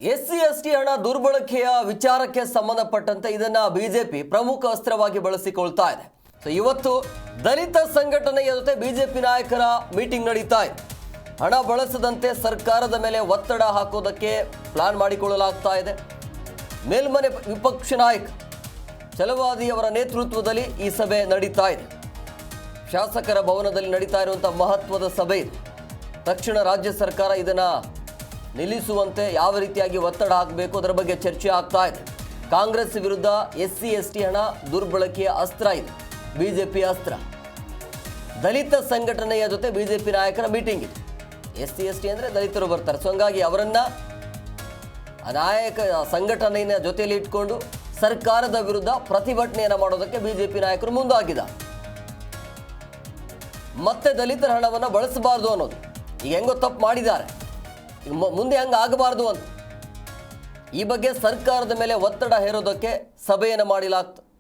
SC ಹಣ ದುರ್ಬಳಕೆಯ ವಿಚಾರಕ್ಕೆ ಸಂಬಂಧಪಟ್ಟಂತೆ ಇದನ್ನ ಬಿಜೆಪಿ ಪ್ರಮುಖ ಅಸ್ತ್ರವಾಗಿ ಬಳಸಿಕೊಳ್ತಾ ಇದೆ. ಇವತ್ತು ದಲಿತ ಸಂಘಟನೆಯ ಜೊತೆ ಬಿಜೆಪಿ ನಾಯಕರ ಮೀಟಿಂಗ್ ನಡೀತಾ ಇದೆ. ಹಣ ಬಳಸದಂತೆ ಸರ್ಕಾರದ ಮೇಲೆ ಒತ್ತಡ ಹಾಕೋದಕ್ಕೆ ಪ್ಲಾನ್ ಮಾಡಿಕೊಳ್ಳಲಾಗ್ತಾ ಇದೆ. ಮೇಲ್ಮನೆ ವಿಪಕ್ಷ ನಾಯಕ ಛಲವಾದಿ ಅವರ ನೇತೃತ್ವದಲ್ಲಿ ಈ ಸಭೆ ನಡೀತಾ ಇದೆ. ಶಾಸಕರ ಭವನದಲ್ಲಿ ನಡೀತಾ ಇರುವಂತಹ ಮಹತ್ವದ ಸಭೆ ಇದು. ತಕ್ಷಣ ರಾಜ್ಯ ಸರ್ಕಾರ ಇದನ್ನ ನಿಲ್ಲಿಸುವಂತೆ ಯಾವ ರೀತಿಯಾಗಿ ಒತ್ತಡ ಹಾಕಬೇಕು ಅದರ ಬಗ್ಗೆ ಚರ್ಚೆ ಆಗ್ತಾ ಇದೆ. ಕಾಂಗ್ರೆಸ್ ವಿರುದ್ಧ ಎಸ್ಸಿ ಹಣ ದುರ್ಬಳಕೆಯ ಅಸ್ತ್ರ ಇದೆ, ಬಿಜೆಪಿ ಅಸ್ತ್ರ. ದಲಿತ ಸಂಘಟನೆಯ ಜೊತೆ ಬಿಜೆಪಿ ನಾಯಕರ ಮೀಟಿಂಗ್ ಇದೆ. ಎಸ್ಸಿ ಅಂದರೆ ದಲಿತರು ಬರ್ತಾರೆ. ಸೊ ಹಂಗಾಗಿ ಅವರನ್ನ ನಾಯಕ ಸಂಘಟನೆಯ ಜೊತೆಯಲ್ಲಿ ಇಟ್ಕೊಂಡು ಸರ್ಕಾರದ ವಿರುದ್ಧ ಪ್ರತಿಭಟನೆಯನ್ನು ಮಾಡೋದಕ್ಕೆ ಬಿಜೆಪಿ ನಾಯಕರು ಮುಂದಾಗಿದ್ದಾರೆ. ಮತ್ತೆ ದಲಿತರ ಹಣವನ್ನು ಬಳಸಬಾರ್ದು ಅನ್ನೋದು ಈಗ ಹೆಂಗೋ ತಪ್ಪು ಮಾಡಿದ್ದಾರೆ, ಈಗ ಮುಂದೆ ಹಂಗೆ ಆಗಬಾರ್ದು ಅಂತ ಈ ಬಗ್ಗೆ ಸರ್ಕಾರದ ಮೇಲೆ ಒತ್ತಡ ಹೇರೋದಕ್ಕೆ ಸಭೆಯನ್ನು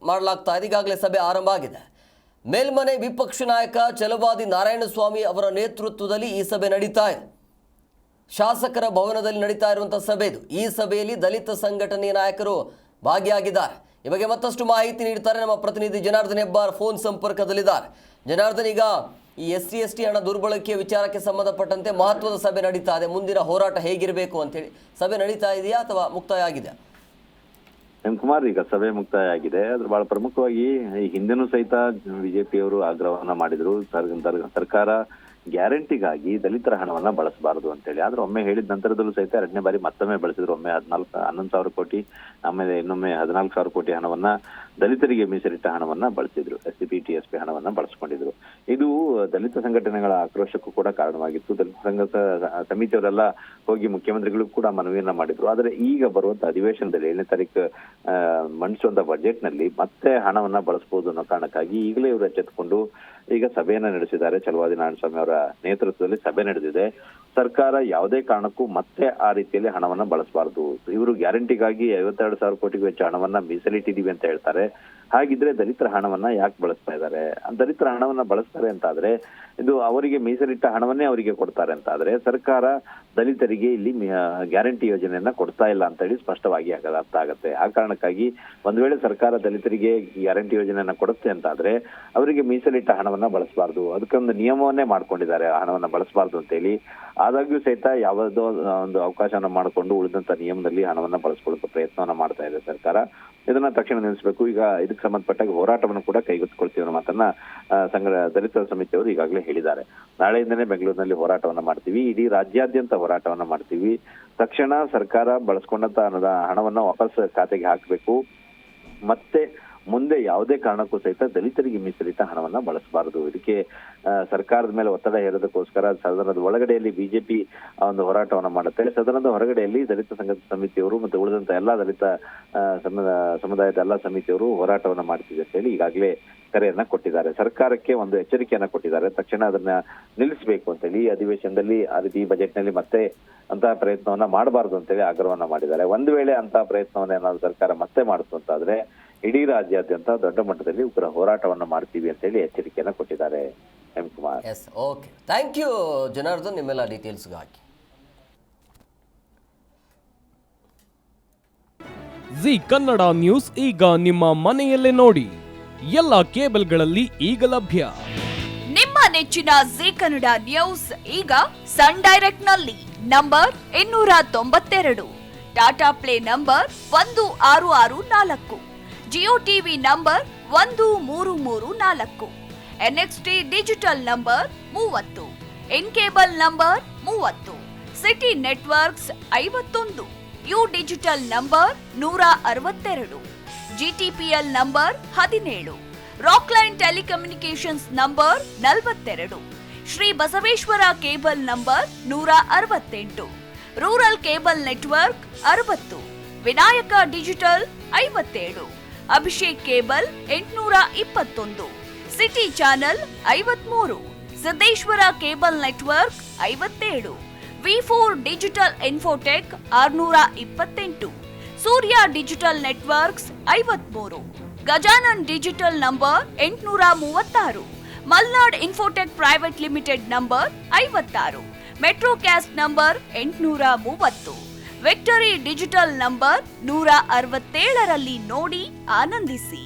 ಮಾಡಲಾಗ್ತಾ ಇದೆ. ಈಗಾಗಲೇ ಸಭೆ ಆರಂಭ ಆಗಿದೆ. ಮೇಲ್ಮನೆ ವಿಪಕ್ಷ ನಾಯಕ ಛಲವಾದಿ ನಾರಾಯಣಸ್ವಾಮಿ ಅವರ ನೇತೃತ್ವದಲ್ಲಿ ಈ ಸಭೆ ನಡೀತಾ ಇದೆ. ಶಾಸಕರ ಭವನದಲ್ಲಿ ನಡೀತಾ ಇರುವಂಥ ಸಭೆ ಇದು. ಈ ಸಭೆಯಲ್ಲಿ ದಲಿತ ಸಂಘಟನೆಯ ನಾಯಕರು ಭಾಗಿಯಾಗಿದ್ದಾರೆ. ಈ ಬಗ್ಗೆ ಮತ್ತಷ್ಟು ಮಾಹಿತಿ ನೀಡ್ತಾರೆ ನಮ್ಮ ಪ್ರತಿನಿಧಿ ಜನಾರ್ದನ್ ಹೆಬ್ಬಾರ್ ಫೋನ್ ಸಂಪರ್ಕದಲ್ಲಿದ್ದಾರೆ. ಜನಾರ್ದನ್, ಈಗ ಈ ಎಸ್ಸಿ ಹಣ ದುರ್ಬಳಕೆಯ ವಿಚಾರಕ್ಕೆ ಸಂಬಂಧಪಟ್ಟಂತೆ ಮಹತ್ವದ ಸಭೆ ನಡೀತಾ ಇದೆ. ಮುಂದಿನ ಹೋರಾಟ ಹೇಗಿರಬೇಕು ಅಂತೇಳಿ ಸಭೆ ನಡೀತಾ ಇದೆಯಾ ಅಥವಾ ಮುಕ್ತಾಯ ಆಗಿದೆ? ಕುಮಾರ್, ಈಗ ಸಭೆ ಮುಕ್ತಾಯ ಆಗಿದೆ. ಅದ್ರ ಬಹಳ ಪ್ರಮುಖವಾಗಿ ಈ ಹಿಂದೆನೂ ಸಹಿತ ಬಿಜೆಪಿಯವರು ಆಗ್ರಹವನ್ನ ಮಾಡಿದ್ರು, ಸರ್ಕಾರ ಗ್ಯಾರಂಟಿಗಾಗಿ ದಲಿತರ ಹಣವನ್ನ ಬಳಸಬಾರದು ಅಂತೇಳಿ. ಆದ್ರೆ ಒಮ್ಮೆ ಹೇಳಿದ ನಂತರದಲ್ಲೂ ಸಹಿತ ಎರಡನೇ ಬಾರಿ ಮತ್ತೊಮ್ಮೆ ಬಳಸಿದ್ರು. ಒಮ್ಮೆ 11,000 ಕೋಟಿ, ಆಮೇಲೆ ಇನ್ನೊಮ್ಮೆ 14,000 ಕೋಟಿ ಹಣವನ್ನ ದಲಿತರಿಗೆ ಮೀಸಲಿಟ್ಟ ಹಣವನ್ನ ಬಳಸಿದ್ರು. SCP-TSP ಹಣವನ್ನ ಬಳಸ್ಕೊಂಡಿದ್ರು. ಇದು ದಲಿತ ಸಂಘಟನೆಗಳ ಆಕ್ರೋಶಕ್ಕೂ ಕೂಡ ಕಾರಣವಾಗಿತ್ತು. ದಲಿತ ಸಂಘ ಸಮಿತಿಯವರೆಲ್ಲ ಹೋಗಿ ಮುಖ್ಯಮಂತ್ರಿಗಳು ಕೂಡ ಮನವಿಯನ್ನ ಮಾಡಿದ್ರು. ಆದ್ರೆ ಈಗ ಬರುವಂತ ಅಧಿವೇಶನದಲ್ಲಿ 7ನೇ ತಾರೀಕು ಮಂಡಿಸುವಂತ ಬಜೆಟ್ ನಲ್ಲಿ ಮತ್ತೆ ಹಣವನ್ನ ಬಳಸಬಹುದು ಅನ್ನೋ ಕಾರಣಕ್ಕಾಗಿ ಈಗಲೇ ಇವರು ಎಚ್ಚೆತ್ತುಕೊಂಡು ಈಗ ಸಭೆಯನ್ನ ನಡೆಸಿದ್ದಾರೆ. ಛಲವಾದಿ ನಾರಾಯಣಸ್ವಾಮಿ ಅವರ ನೇತೃತ್ವದಲ್ಲಿ ಸಭೆ ನಡೆದಿದೆ. ಸರ್ಕಾರ ಯಾವುದೇ ಕಾರಣಕ್ಕೂ ಮತ್ತೆ ಆ ರೀತಿಯಲ್ಲಿ ಹಣವನ್ನ ಬಳಸಬಾರದು. ಇವರು ಗ್ಯಾರಂಟಿಗಾಗಿ 52,000 ಕೋಟಿಗೂ ಹೆಚ್ಚು ಹಣವನ್ನ ಮೀಸಲಿಟ್ಟಿದೀವಿ ಅಂತ ಹೇಳ್ತಾರೆ. ಹಾಗಿದ್ರೆ ದಲಿತರ ಹಣವನ್ನ ಯಾಕೆ ಬಳಸ್ತಾ ಇದ್ದಾರೆ? ದಲಿತರ ಹಣವನ್ನ ಬಳಸ್ತಾರೆ ಅಂತ ಆದ್ರೆ ಇದು ಅವರಿಗೆ ಮೀಸಲಿಟ್ಟ ಹಣವನ್ನೇ ಅವರಿಗೆ ಕೊಡ್ತಾರೆ ಅಂತ ಆದ್ರೆ ಸರ್ಕಾರ ದಲಿತರಿಗೆ ಇಲ್ಲಿ ಗ್ಯಾರಂಟಿ ಯೋಜನೆಯನ್ನ ಕೊಡ್ತಾ ಇಲ್ಲ ಅಂತ ಹೇಳಿ ಸ್ಪಷ್ಟವಾಗಿ ಅರ್ಥ ಆಗತ್ತೆ. ಆ ಕಾರಣಕ್ಕಾಗಿ ಒಂದ್ ವೇಳೆ ಸರ್ಕಾರ ದಲಿತರಿಗೆ ಗ್ಯಾರಂಟಿ ಯೋಜನೆಯನ್ನ ಕೊಡುತ್ತೆ ಅಂತ ಆದ್ರೆ ಅವರಿಗೆ ಮೀಸಲಿಟ್ಟ ಹಣವನ್ನ ಬಳಸಬಾರ್ದು, ಅದಕ್ಕೊಂದು ನಿಯಮವನ್ನೇ ಮಾಡ್ಕೊಂಡಿದ್ದಾರೆ ಹಣವನ್ನ ಬಳಸಬಾರ್ದು ಅಂತ ಹೇಳಿ. ಆದಾಗ್ಯೂ ಸಹಿತ ಯಾವುದೋ ಒಂದು ಅವಕಾಶವನ್ನ ಮಾಡಿಕೊಂಡು ಉಳಿದಂತ ನಿಯಮದಲ್ಲಿ ಹಣವನ್ನ ಬಳಸ್ಕೊಳ್ಳುವ ಪ್ರಯತ್ನವನ್ನ ಮಾಡ್ತಾ ಇದೆ ಸರ್ಕಾರ. ಇದನ್ನ ತಕ್ಷಣ ನಿಲ್ಲಿಸಬೇಕು. ಈಗ ಇದಕ್ಕೆ ಸಂಬಂಧಪಟ್ಟಾಗ ಹೋರಾಟವನ್ನು ಕೂಡ ಕೈಗೆತ್ತಿಕೊಳ್ತೀವಿ ಅನ್ನೋ ಮಾತನ್ನ ದಲಿತ ಸಮಿತಿಯವರು ಈಗಾಗಲೇ ಹೇಳಿದ್ದಾರೆ. ನಾಳೆಯಿಂದನೇ ಬೆಂಗಳೂರಿನಲ್ಲಿ ಹೋರಾಟವನ್ನ ಮಾಡ್ತೀವಿ, ಇಡೀ ರಾಜ್ಯಾದ್ಯಂತ ಹೋರಾಟವನ್ನ ಮಾಡ್ತೀವಿ. ತಕ್ಷಣ ಸರ್ಕಾರ ಬಳಸ್ಕೊಂಡಂತ ಹಣವನ್ನ ವಾಪಸ್ ಖಾತೆಗೆ ಹಾಕಬೇಕು. ಮತ್ತೆ ಮುಂದೆ ಯಾವುದೇ ಕಾರಣಕ್ಕೂ ಸಹಿತ ದಲಿತರಿಗೆ ಮೀಸಲಿಟ್ಟ ಹಣವನ್ನ ಬಳಸಬಾರದು. ಇದಕ್ಕೆ ಸರ್ಕಾರದ ಮೇಲೆ ಒತ್ತಡ ಹೇರೋದಕ್ಕೋಸ್ಕರ ಸದನದ ಒಳಗಡೆಯಲ್ಲಿ ಬಿಜೆಪಿ ಒಂದು ಹೋರಾಟವನ್ನ ಮಾಡುತ್ತೆ. ಸದನದ ಹೊರಗಡೆಯಲ್ಲಿ ದಲಿತ ಸಂಘ ಸಮಿತಿಯವರು ಮತ್ತು ಉಳಿದಂತ ಎಲ್ಲಾ ದಲಿತ ಸಮುದಾಯದ ಎಲ್ಲಾ ಸಮಿತಿಯವರು ಹೋರಾಟವನ್ನ ಮಾಡ್ತಿದೆ ಅಂತ ಹೇಳಿ ಈಗಾಗಲೇ ಕರೆಯನ್ನ ಕೊಟ್ಟಿದ್ದಾರೆ. ಸರ್ಕಾರಕ್ಕೆ ಒಂದು ಎಚ್ಚರಿಕೆಯನ್ನ ಕೊಟ್ಟಿದ್ದಾರೆ, ತಕ್ಷಣ ಅದನ್ನ ನಿಲ್ಲಿಸಬೇಕು ಅಂತೇಳಿ. ಈ ಅಧಿವೇಶನದಲ್ಲಿ ಆ ರೀತಿ ಬಜೆಟ್ ನಲ್ಲಿ ಮತ್ತೆ ಅಂತಹ ಪ್ರಯತ್ನವನ್ನ ಮಾಡಬಾರದು ಅಂತೇಳಿ ಆಗ್ರಹವನ್ನ ಮಾಡಿದ್ದಾರೆ. ಒಂದು ವೇಳೆ ಅಂತಹ ಪ್ರಯತ್ನವನ್ನ ಏನಾದ್ರು ಸರ್ಕಾರ ಮತ್ತೆ ಮಾಡಿತು ಅಂತಾದ್ರೆ ಇಡೀ ರಾಜ್ಯಾದ್ಯಂತ ದೊಡ್ಡ ಮಟ್ಟದಲ್ಲಿ ಉಗ್ರ ಹೋರಾಟವನ್ನ ಮಾಡ್ತೀವಿ ಅಂತ ಹೇಳಿ ಎಚ್ಚರಿಕೆಯನ್ನ ಕೊಟ್ಟಿದ್ದಾರೆ. M Kumar. Okay, thank you Janardhan, ನಿಮ್ಮೆಲ್ಲ ಡೀಟೇಲ್ಸ್ಗಾಗಿ. ಜಿ ಕನ್ನಡ ನ್ಯೂಸ್ ಈಗ ನಿಮ್ಮ ಮನೆಯಲ್ಲೇ ನೋಡಿ, ಎಲ್ಲ ಕೇಬಲ್ಗಳಲ್ಲಿ ಈಗ ಲಭ್ಯ. ನಿಮ್ಮ ನೆಚ್ಚಿನ ಜಿ ಕನ್ನಡ ನ್ಯೂಸ್ ಈಗ ಸನ್ ಡೈರೆಕ್ಟ್ ನಲ್ಲಿ number 292, Tata play number 1664, Jio TV number 1334, NXT digital number 30, in cable number 30, city networks 51, U digital number 162, GTPL number 17, Rockline telecommunications number 42, Shri Basaveshwara cable number 168, rural cable network 60, Vinayaka digital 57, Abhishek cable 821, city channel 53, Siddeshwara cable network 57, V4 digital Infotech 628, Surya digital networks 53, Gajanan digital number 836, Malnad infotech private limited number 56, metro cast number 830, victory digital number 167ರಲ್ಲಿ ನೋಡಿ ಆನಂದಿಸಿ.